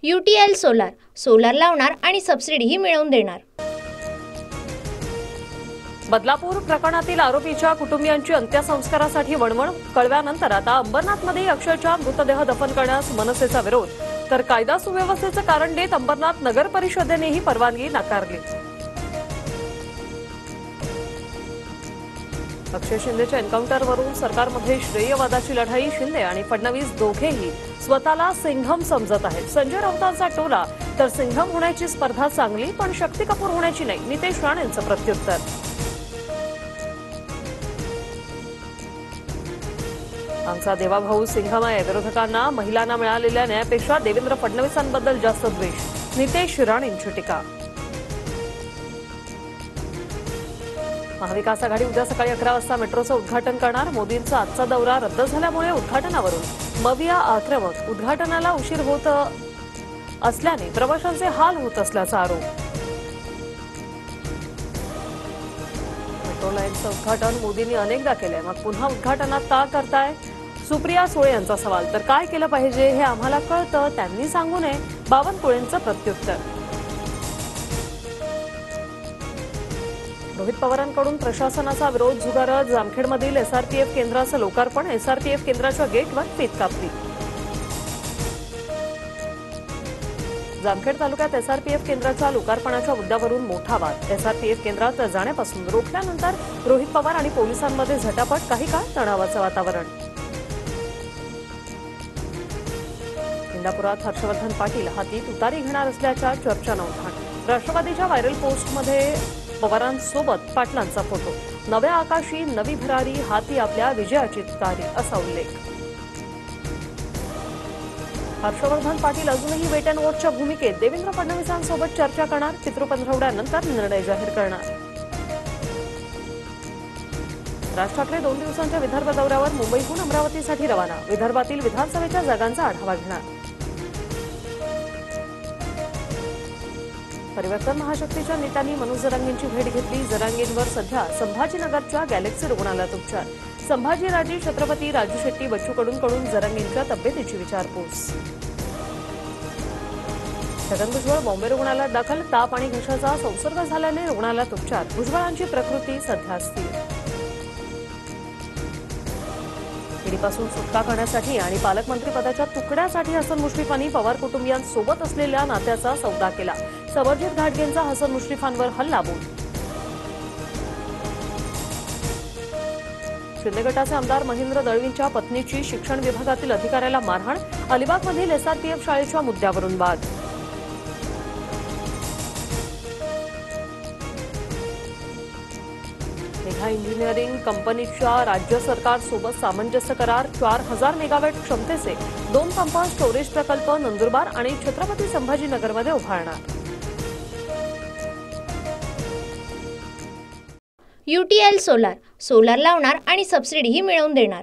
UTL solar solar लावणार आणि सबसिडीही मिळवून देणार। बदलापूर प्रकरणातील आरोपीच्या कुटुंबियांची अंत्यसंस्कारासाठी वणवण कळव्यानंतर आता अंबरनाथमध्ये अक्षयचा मृतदेह दफन करण्यास मनसेचा विरोध, तर कायदा सुव्यवस्थेचं कारण देत अंबरनाथ नगर परिषदेनेही परवानगी नाकारली। अक्षय शिंदेच्या एन्काउंटरवरून सरकारमध्ये श्रेयवादाची लढाई, शिंदे आणि फडणवीस दोघेही स्वतःला सिंघम समजत आहेत। संजय राऊतांचा टोला तर सिंघम होण्याची स्पर्धा चांगली पण शक्ती कपूर होण्याची नाही, नितेश राणेंचं प्रत्युत्तर। आमचा देवाभाऊ सिंघम आहे, विरोधकांना महिलांना मिळालेल्या न्यायापेक्षा देवेंद्र फडणवीसांबद्दल जास्त द्वेष, नितेश राणेंची टीका। महाविकास आघाडी उद्या सकाळी 11 वाजता मेट्रोचं उद्घाटन करणार। मोदींचा आजचा दौरा रद्द झाल्यामुळे उद्घाटनावरून मविया आक्रमक, उद्घाटनाला उशीर होत असल्याने प्रवाशांचे हाल होत असल्याचा आरोप। मेट्रो लाईनचं उद्घाटन मोदींनी अनेकदा केलंय, मग पुन्हा उद्घाटनात का करताय? सुप्रिया सुळे यांचा सवाल, तर काय केलं पाहिजे हे आम्हाला कळतं, त्यांनी सांगू नये, बावनकुळेंचं प्रत्युत्तर। रोहित पवारांकडून प्रशासनाचा विरोध झुगारत जामखेडमधील एसआरपीएफ केंद्राचं लोकार्पण, एसआरपीएफ केंद्राच्या गेटवर फीत कापली। जामखेड तालुक्यात एसआरपीएफ केंद्राच्या लोकार्पणाच्या मुद्द्यावरून मोठा वाद, एसआरपीएफ केंद्रात जाण्यापासून रोखल्यानंतर रोहित पवार आणि पोलिसांमध्ये झटापट, काही काळ तणावाचं वातावरण। इंदापुरात हर्षवर्धन पाटील हाती तुतारी घेणार असल्याच्या चर्चांना उधाण, राष्ट्रवादीच्या व्हायरल पोस्टमध्ये पवारांसोबत पाटलांचा फोटो, नव्या आकाशी नवी भरारी, हाती आपल्या विजयाची तुतारी असा उल्लेख। हर्षवर्धन पाटील अजूनही वेट अँड वॉचच्या भूमिकेत, देवेंद्र फडणवीसांसोबत चर्चा करणार, पितृपंधरवड्यानंतर निर्णय जाहीर करणार। राज ठाकरे 2 दिवसांच्या विदर्भ दौऱ्यावर मुंबईहून अमरावतीसाठी रवाना, विदर्भातील विधानसभेच्या जागांचा आढावा घेणार। परिवर्तन महाशक्तीच्या नेत्यांनी मनोज जरांगेंची भेट घेतली, जरांगेंवर सध्या संभाजीनगरच्या गॅलेक्सी रुग्णालयात उपचार, संभाजीराजे छत्रपती राजू शेट्टी बच्चू कडूंकडून जरांगेंच्या तब्येतीची विचारपूस। छगन भुजबळ बॉम्बे रुग्णालयात दाखल, ताप आणि घशाचा संसर्ग झाल्याने रुग्णालयात उपचार, भुजबळांची प्रकृती सध्या स्थिर। ईडीपासून सुटका करण्यासाठी आणि पालकमंत्रीपदाच्या तुकड्यासाठी हसन मुश्रीफांनी पवार कुटुंबियांसोबत असलेल्या नात्याचा सौदा केला, समरजित घाटगेंचा हसन मुश्रीफांवर हल्लाबोल। शिंदे गटाचे आमदार महेंद्र दळवींच्या पत्नीची शिक्षण विभागातील अधिकाऱ्याला मारहाण, अलिबागमधील एसआरपीएफ शाळेच्या मुद्द्यावरून वाद। मेघा इंजिनिअरिंग कंपनीच्या राज्य सरकारसोबत सामंजस्य करार, 4000 मेगावॅट क्षमतेचे 2 पंप स्टोरेज प्रकल्प नंदुरबार आणि छत्रपती संभाजीनगरमध्ये उभारणार। UTL सोलार सोलार लावणार आणि सबसिडीही मिळवून देणार।